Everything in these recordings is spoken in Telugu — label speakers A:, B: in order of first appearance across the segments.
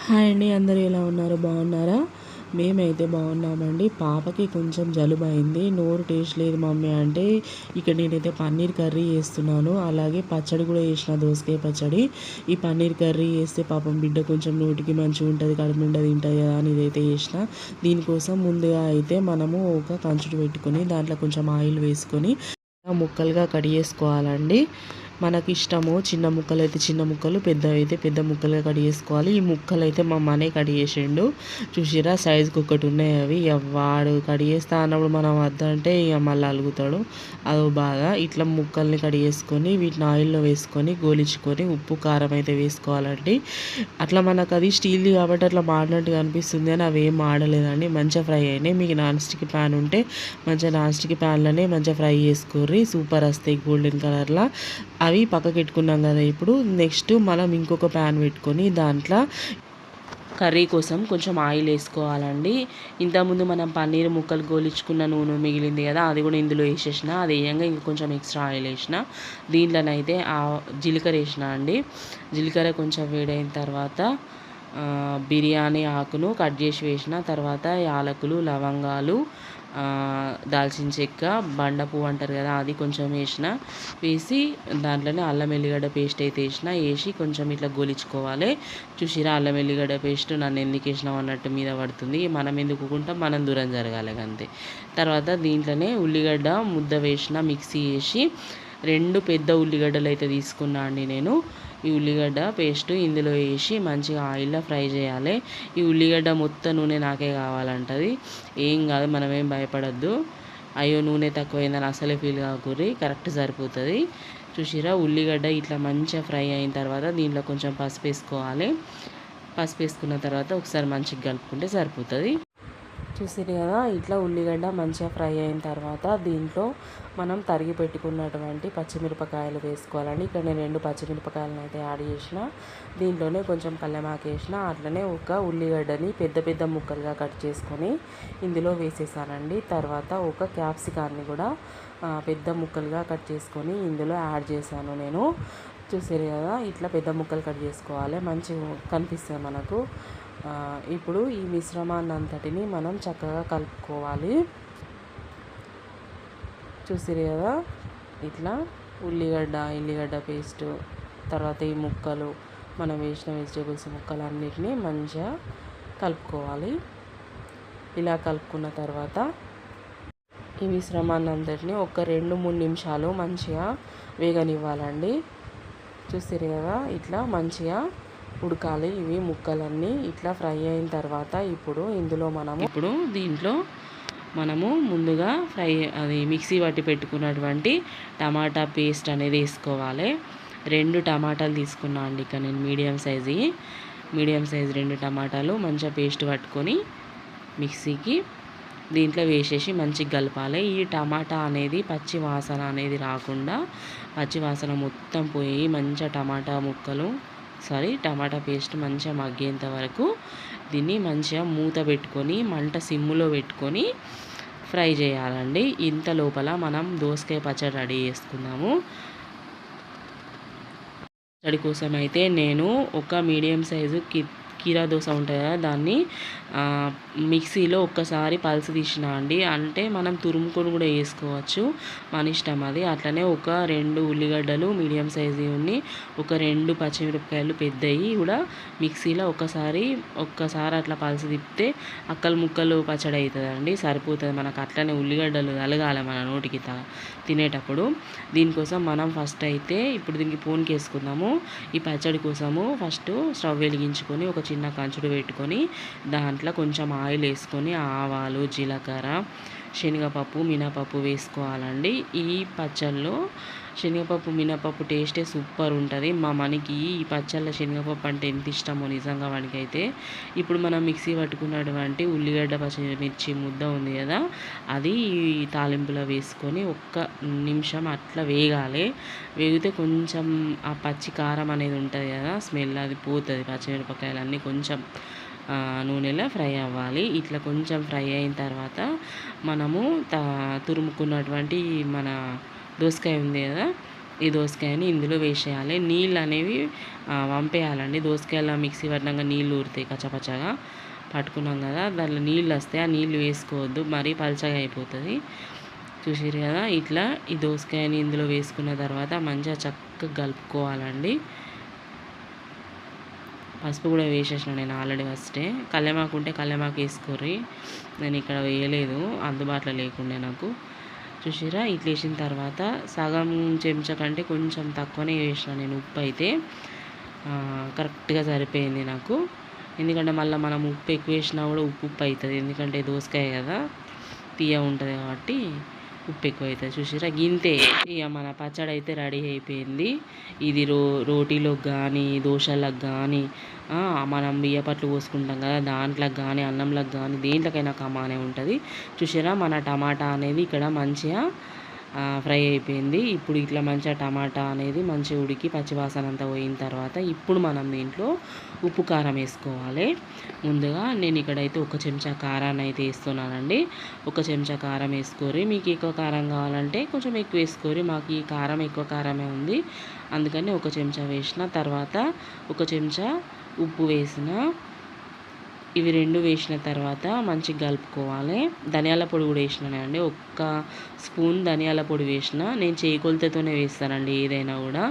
A: హాయ్ అండి, అందరూ ఎలా ఉన్నారు? బాగున్నారా? మేమైతే బాగున్నామండి. పాపకి కొంచెం జలుబు అయింది, నోరు టేస్ట్ లేదు మమ్మీ అంటే ఇక్కడ నేనైతే పన్నీర్ కర్రీ చేస్తున్నాను. అలాగే పచ్చడి కూడా చేసిన, దోసకాయ పచ్చడి. ఈ పన్నీర్ కర్రీ చేస్తే పాపం బిడ్డ కొంచెం నోటికి మంచిగా ఉంటుంది, కడుపు నిండా తింటుంది కదా అని ఇదైతే చేసిన. దీనికోసం ముందుగా అయితే మనము ఒక కంచుడు పెట్టుకొని దాంట్లో కొంచెం ఆయిల్ వేసుకొని ముక్కలుగా కట్ చేసుకోవాలండి. మనకి ఇష్టము, చిన్న ముక్కలు అయితే చిన్న ముక్కలు, పెద్దవి అయితే పెద్ద ముక్కలుగా కట్ చేసుకోవాలి. ఈ ముక్కలు అయితే మా మనే కట్ చేసిండు. చూసిరా, సైజుకి ఒకటి ఉన్నాయి అవి. వాడు కట్ చేస్తా అన్నప్పుడు మనం వద్దంటే ఇక మళ్ళీ అలుగుతాడు, అదో బాధ. ఇట్లా ముక్కల్ని కట్ చేసుకొని వీటిని ఆయిల్లో వేసుకొని గోలించుకొని ఉప్పు కారం అయితే వేసుకోవాలండి. అట్లా మనకు అది స్టీల్ది కాబట్టి అట్లా మాడినట్టుగా అనిపిస్తుంది అని అవి ఏం మాడలేదండి, మంచిగా ఫ్రై అయినాయి. మీకు నాన్ స్టిక్ ప్యాన్ ఉంటే మంచిగా నాన్ స్టిక్ ప్యాన్లోనే మంచిగా ఫ్రై చేసుకోర్రి, సూపర్ వస్తాయి గోల్డెన్ కలర్లో. అవి పక్కకి పెట్టుకున్నాం కదా. ఇప్పుడు నెక్స్ట్ మనం ఇంకొక ప్యాన్ పెట్టుకొని దాంట్లో కర్రీ కోసం కొంచెం ఆయిల్ వేసుకోవాలండి. ఇంతకుముందు మనం పన్నీర్ ముక్కలు గోలించుకున్న నూనె మిగిలింది కదా, అది కూడా ఇందులో వేసేసిన. అది వేయంగా ఇంక కొంచెం ఎక్స్ట్రా ఆయిల్ వేసిన. దీంట్లోనైతే జీలకర్ర వేసిన అండి. జీలకర్ర కొంచెం వేడైన తర్వాత బిర్యానీ ఆకును కట్ చేసి వేసిన తర్వాత యాలకులు, లవంగాలు, దాల్చిన చెక్క, బండ పువ్వు అంటారు కదా, అది కొంచెం వేసి దాంట్లోనే అల్లం ఎల్లిగడ్డ పేస్ట్ అయితే వేసి కొంచెం ఇట్లా గోలించుకోవాలి. చూసిరా, అల్లం ఎల్లిగడ్డ పేస్ట్ నన్ను ఎందుకు వేసినాం అన్నట్టు మీద పడుతుంది. మనం ఎందుకు కుంటాం, మనం దూరం జరగాలి అంతే. తర్వాత దీంట్లోనే ఉల్లిగడ్డ ముద్ద వేసిన, మిక్సీ వేసి 2 పెద్ద ఉల్లిగడ్డలు అయితే తీసుకున్నా అండి నేను. ఈ ఉల్లిగడ్డ పేస్ట్ ఇందులో వేసి మంచిగా ఆయిల్లో ఫ్రై చేయాలి. ఈ ఉల్లిగడ్డ మొత్తం నూనె నాకే కావాలంటది. ఏం కాదు, మనమేం భయపడద్దు. అయ్యో నూనె తక్కువైందని అసలే ఫీల్ కాకూరి, కరెక్ట్ సరిపోతుంది. చూసిరా, ఉల్లిగడ్డ ఇట్లా మంచిగా ఫ్రై అయిన తర్వాత దీంట్లో కొంచెం పసుపు వేసుకోవాలి. పసుపు వేసుకున్న తర్వాత ఒకసారి మంచిగా కలుపుకుంటే సరిపోతుంది. చూసారు కదా, ఇట్లా ఉల్లిగడ్డ మంచిగా ఫ్రై అయిన తర్వాత దీంట్లో మనం తరిగి పెట్టుకున్నటువంటి పచ్చిమిరపకాయలు వేసుకోవాలండి. ఇక్కడ నేను 2 పచ్చిమిరపకాయలను అయితే యాడ్ చేసిన. దీంట్లోనే కొంచెం కల్లెమాకు వేసిన. అట్లనే ఒక ఉల్లిగడ్డని పెద్ద పెద్ద ముక్కలుగా కట్ చేసుకొని ఇందులో వేసేసానండి. తర్వాత ఒక క్యాప్సికాన్ని కూడా పెద్ద ముక్కలుగా కట్ చేసుకొని ఇందులో యాడ్ చేశాను నేను. చూసారు కదా, ఇట్లా పెద్ద ముక్కలు కట్ చేసుకోవాలి, మంచిగా కనిపిస్తుంది మనకు. ఇప్పుడు ఈ మిశ్రమాన్ని అంతటిని మనం చక్కగా కలుపుకోవాలి. చూసిరు కదా, ఇట్లా ఎల్లిగడ్డ పేస్టు, తర్వాత ఈ ముక్కలు, మనం వేసిన వెజిటేబుల్స్ ముక్కలు అన్నిటినీ మంచిగా కలుపుకోవాలి. ఇలా కలుపుకున్న తర్వాత ఈ మిశ్రమాన్ని అంతటిని ఒక 2-3 నిమిషాలు మంచిగా వేగనివ్వాలండి. చూసిరు కదా, ఇట్లా మంచిగా ఉడకాలి ఇవి ముక్కలన్నీ. ఇట్లా ఫ్రై అయిన తర్వాత ఇప్పుడు దీంట్లో మనము ముందుగా మిక్సీ పట్టి పెట్టుకున్నటువంటి టమాటా పేస్ట్ అనేది వేసుకోవాలి. 2 టమాటాలు తీసుకున్నా అండి ఇక్కడ నేను, మీడియం సైజు 2 టమాటాలు మంచిగా పేస్ట్ పట్టుకొని మిక్సీకి దీంట్లో వేసేసి మంచిగా కలపాలి. ఈ టమాటా అనేది పచ్చి వాసన అనేది రాకుండా, పచ్చి వాసన మొత్తం పోయి మంచిగా టమాటా పేస్ట్ మంచిగా మగ్గేంత వరకు దీన్ని మంచిగా మూత పెట్టుకొని మంట సిమ్ములో పెట్టుకొని ఫ్రై చేయాలండి. ఇంత లోపల మనం దోసకాయ పచ్చడి రెడీ చేసుకుందాము. పచ్చడి కోసం అయితే నేను ఒక మీడియం సైజు కీరా దోస ఉంటుంది కదా, దాన్ని మిక్సీలో ఒక్కసారి పల్స్ తీసిన అండి. అంటే మనం తురుముకొని కూడా వేసుకోవచ్చు, మన ఇష్టం అది. అట్లనే ఒక 2 ఉల్లిగడ్డలు మీడియం సైజు ఉన్ని, ఒక 2 పచ్చిమిరపకాయలు పెద్దవి కూడా మిక్సీలో ఒక్కసారి అట్లా పల్స్ తిప్పితే అక్కలు ముక్కలు పచ్చడి అవుతుందండి, సరిపోతుంది మనకు. అట్లనే ఉల్లిగడ్డలు తలగాలి మన నోటికి తినేటప్పుడు. దీనికోసం మనం ఫస్ట్ అయితే ఇప్పుడు దీనికి పోన్కి వేసుకుందాము. ఈ పచ్చడి కోసము ఫస్ట్ స్టవ్ వెలిగించుకొని ఒక చిన్న కంచుడు పెట్టుకొని దాంట్లో కొంచెం ఆయిల్ వేసుకొని ఆవాలు, జీలకర్ర, శనగపప్పు, మినపప్పు వేసుకోవాలండి. ఈ పచ్చళ్ళలో శనగపప్పు, మినపప్పు టేస్టే సూపర్ ఉంటుంది. మా మనకి ఈ పచ్చళ్ళ శనగపప్పు అంటే ఎంత ఇష్టమో నిజంగా వాడికైతే. ఇప్పుడు మనం మిక్సీ పట్టుకున్నటువంటి ఉల్లిగడ్డ పచ్చిమిర్చి ముద్ద ఉంది కదా, అది తాలింపులో వేసుకొని ఒక్క నిమిషం అట్లా వేగాలి. వేగితే కొంచెం ఆ పచ్చి కారం అనేది ఉంటుంది కదా, స్మెల్ అది పోతుంది. పచ్చిమిరపకాయలన్నీ కొంచెం నూనెలో ఫ్రై అవ్వాలి. ఇట్లా కొంచెం ఫ్రై అయిన తర్వాత మనము తురుముకున్నటువంటి మన దోసకాయ ఉంది కదా, ఈ దోసకాయని ఇందులో వేసేయాలి. నీళ్ళు అనేవి వంపేయాలండి. దోసకాయల మిక్సీ పడినాక నీళ్ళు ఊరుతాయి కచ్చపచ్చగా పట్టుకున్నాం కదా, దాంట్లో నీళ్ళు వస్తాయి. ఆ నీళ్ళు వేసుకోవద్దు, మరీ పలచగా అయిపోతుంది. చూసిరు కదా, ఇట్లా ఈ దోసకాయని ఇందులో వేసుకున్న తర్వాత మంచిగా చక్కగా కలుపుకోవాలండి. పసుపు కూడా వేసేసిన నేను ఆల్రెడీ ఫస్టే. కల్లేమాకు ఉంటే కల్లేమాకు వేసుకోర్రి, నేను ఇక్కడ వేయలేదు, అందుబాటులో లేకుండే నాకు. చూసిరా, ఇట్లా వేసిన తర్వాత సగం చెంచా కంటే కొంచెం తక్కువనే వేసిన నేను. ఉప్పు అయితే కరెక్ట్గా సరిపోయింది నాకు. ఎందుకంటే మళ్ళీ మనం ఉప్పు ఎక్కువ వేసినా కూడా ఉప్పు అవుతుంది, ఎందుకంటే దోసకాయ కదా తీయ ఉంటుంది కాబట్టి ఉప్పు ఎక్కువ అవుతుంది. చూసిరా, గింతే ఇక మన పచ్చడి అయితే రెడీ అయిపోయింది. ఇది రోటీలోకి కానీ దోశలకు కానీ మనం బియ్యపట్లు పోసుకుంటాం కదా దాంట్లోకి కానీ అన్నంలోకి కానీ దేంట్లోకైనా కమానే ఉంటుంది. చూసిరా, మన టమాటా అనేది ఇక్కడ మంచిగా ఫ్రై అయిపోయింది. ఇప్పుడు ఇట్లా మంచిగా టమాటా అనేది మంచిగా ఉడికి పచ్చివాసన అంతా పోయిన తర్వాత ఇప్పుడు మనం దీంట్లో ఉప్పు కారం వేసుకోవాలి. ముందుగా నేను ఇక్కడైతే 1 చెంచా కారాన్ని అయితే వేస్తున్నానండి. 1 చెంచా కారం వేసుకోరి. మీకు ఎక్కువ కారం కావాలంటే కొంచెం ఎక్కువ వేసుకోరి. మాకు ఈ కారం ఎక్కువ కారమే ఉంది, అందుకని 1 చెంచా వేసిన. తర్వాత 1 చెంచా ఉప్పు వేసిన. ఇవి 2 వేసిన తర్వాత మంచిగా కలుపుకోవాలి. ధనియాల పొడి కూడా వేసినానండి, 1 స్పూన్ ధనియాల పొడి వేసిన. నేను చేయి కొలతతోనే వేస్తానండి ఏదైనా కూడా.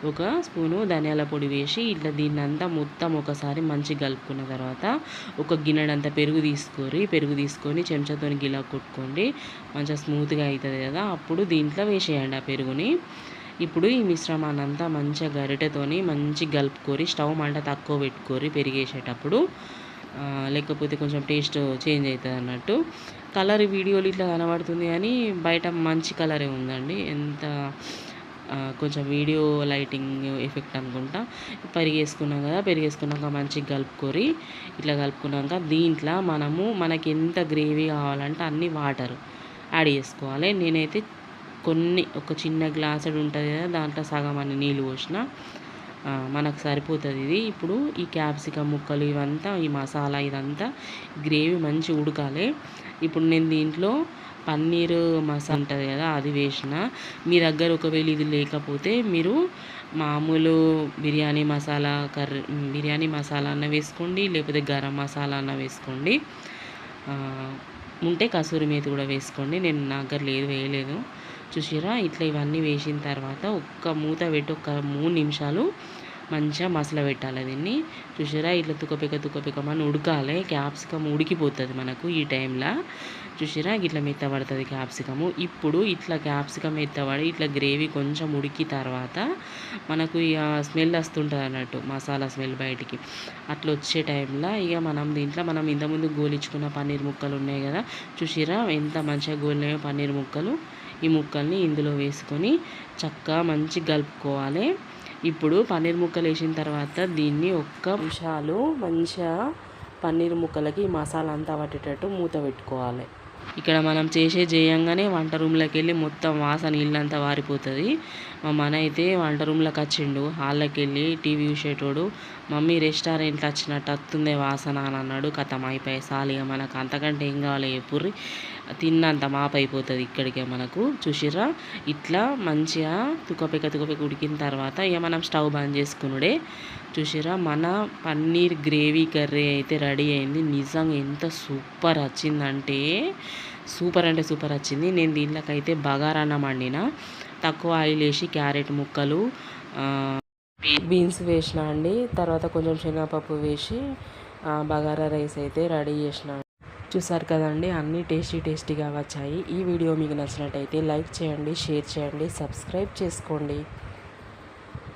A: 1 స్పూను ధనియాల పొడి వేసి ఇట్లా దీన్నంతా మొత్తం ఒకసారి మంచిగా కలుపుకున్న తర్వాత 1 గిన్నెడంతా పెరుగు తీసుకోరి. పెరుగు తీసుకొని చెంచాతో గిలా కొట్టుకోండి, మంచిగా స్మూత్గా అవుతుంది కదా. అప్పుడు దీంట్లో వేసేయండి ఆ పెరుగుని. ఇప్పుడు ఈ మిశ్రమాన్ని అంతా మంచిగా గరిటెతోని మంచిగా కలుపుకోరి. స్టవ్ మంట తక్కువ పెట్టుకోరి పెరిగేసేటప్పుడు, లేకపోతే కొంచెం టేస్ట్ చేంజ్ అవుతుంది అన్నట్టు. కలర్ వీడియోలు ఇట్లా కనబడుతుంది కానీ బయట మంచి కలరే ఉందండి. ఎంత కొంచెం వీడియో లైటింగ్ ఎఫెక్ట్ అనుకుంటా. పెరిగేసుకున్నాం కదా, పెరిగేసుకున్నాక మంచిగా కలుపుకొని ఇట్లా కలుపుకున్నాక దీంట్లో మనకి ఎంత గ్రేవీ కావాలంటే అన్ని వాటర్ యాడ్ చేసుకోవాలి. నేనైతే ఒక చిన్న గ్లాసుడు ఉంటుంది కదా దాంట్లో సగం అన్ని నీళ్ళు పోసిన, మనకు సరిపోతుంది ఇది. ఇప్పుడు ఈ క్యాప్సికమ్ ముక్కలు ఇవంతా ఈ మసాలా ఇదంతా గ్రేవీ మంచి ఉడకాలి. ఇప్పుడు నేను దీంట్లో పన్నీర్ మసాలా ఉంటుంది కదా అది వేసిన. మీ దగ్గర ఒకవేళ ఇది లేకపోతే మీరు మామూలు బిర్యానీ మసాలా అన్న వేసుకోండి, లేకపోతే గరం మసాలా అన్న వేసుకోండి. ఉంటే కసూరి మేతి కూడా వేసుకోండి. నేను నా దగ్గర వేయలేదు. చూసిరా, ఇట్లా ఇవన్నీ వేసిన తర్వాత ఒక్క మూత పెట్టి 3 నిమిషాలు మంచిగా మసాలా పెట్టాలి దీన్ని. చూసిరా, ఇట్లా తుకపికమని ఉడకాలి. క్యాప్సికమ్ ఉడికిపోతుంది మనకు ఈ టైంలో. చూసిరా, ఇట్లా మెత్తబడుతుంది క్యాప్సికము. ఇప్పుడు ఇట్లా క్యాప్సికమ్ మెత్తబడి ఇట్లా గ్రేవీ కొంచెం ఉడికి తర్వాత మనకు ఇక స్మెల్ వస్తుంటుంది అన్నట్టు, మసాలా స్మెల్ బయటికి. అట్లా వచ్చే టైంలో ఇక మనం ఇంతకుముందు గోలించుకున్న పన్నీర్ ముక్కలు ఉన్నాయి కదా, చూసిరా ఎంత మంచిగా గోలినాయో పన్నీర్ ముక్కలు. ఈ ముక్కల్ని ఇందులో వేసుకొని చక్కగా మంచిగా కలుపుకోవాలి. ఇప్పుడు పన్నీర్ ముక్కలు వేసిన తర్వాత దీన్ని 1 నిమిషాలు మంచిగా పన్నీర్ ముక్కలకి మసాలా అంతా పట్టేటట్టు మూత పెట్టుకోవాలి. ఇక్కడ మనం చేయంగానే వంట రూమ్లోకి వెళ్ళి మొత్తం వాసన ఇల్లంతా వారిపోతుంది. మా మన అయితే వంట రూమ్లోకి వచ్చిండు, హాల్లోకి వెళ్ళి టీవీ చూసేటోడు. మమ్మీ రెస్టారెంట్లో వచ్చినట్టు వస్తుందే వాసన అని అన్నాడు. కథం అయిపోయి సాలిగా మనకు అంతకంటే ఏం కావాలి ఎప్పుర్రి, తిన్నంత మాపు అయిపోతుంది ఇక్కడికే మనకు. చూసిర్రా, ఇట్లా మంచిగా తుకపెక ఉడికిన తర్వాత ఇక మనం స్టవ్ బంద్ చేసుకునుడే. చూసిర్రా, మన పన్నీర్ గ్రేవీ కర్రీ అయితే రెడీ అయింది. నిజంగా ఎంత సూపర్ వచ్చిందంటే సూపర్ వచ్చింది. నేను దీంట్లోకైతే బగారన్నం వండిన, తక్కువ ఆయిల్ వేసి క్యారెట్ ముక్కలు బీన్స్ వేసిన అండి. తర్వాత కొంచెం శనగపప్పు వేసి బగారా రైస్ అయితే రెడీ చేసిన. చూసారు కదండి, అన్నీ టేస్టీగా వచ్చాయి. ఈ వీడియో మీకు నచ్చినట్టయితే లైక్ చేయండి, షేర్ చేయండి, సబ్స్క్రైబ్ చేసుకోండి.